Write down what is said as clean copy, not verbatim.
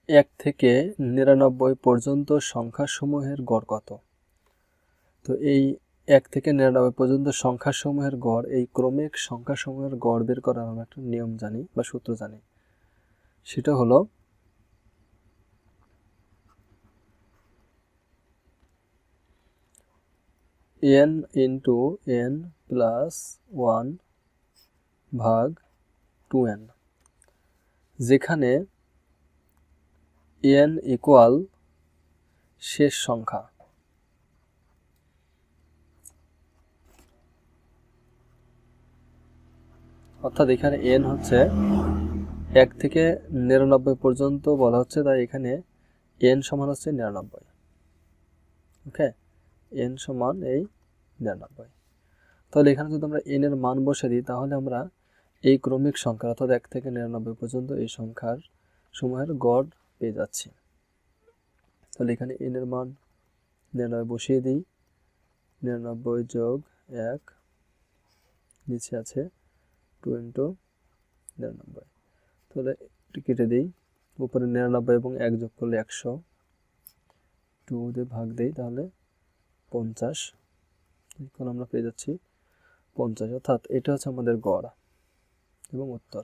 1 থেকে 99 পর্যন্ত সংখ্যাসমূহের গড় কত? তো এই 1 থেকে 99 পর্যন্ত সংখ্যাসমূহের গড়, এই ক্রমিক সংখ্যাসমূহের গড় বের করার আমরা একটা নিয়ম জানি বা সূত্র জানি। সেটা হলো n ইন্টু n প্লাস 1 ভাগ 2n, যেখানে n ইকুয়াল শেষ সংখ্যা। অর্থাৎ এখানে n হচ্ছে 1 থেকে 99 পর্যন্ত বলা হচ্ছে, তাই এখানে n সমান হচ্ছে 99। ওকে, n সমান এই 99। তাহলে এখানে যদি আমরা n এর মান বসে দিই, তাহলে আমরা এই ক্রমিক সংখ্যা অর্থাৎ 1 থেকে 99 পর্যন্ত এই সংখ্যার সমূহের গড় পেয়ে যাচ্ছি। তাহলে এখানে n এর মান 99 বসিয়ে দিই, 99 যোগ 1, নিচে আছে 2 ইন্টু 99। তাহলে এটি কেটে দিই, উপরে 99 এবং 1 যোগ করলে 100, 2 দিয়ে ভাগ দিই, তাহলে 50। এখন আমরা পেয়ে যাচ্ছি 50, অর্থাৎ এটা হচ্ছে আমাদের গড় এবং উত্তর।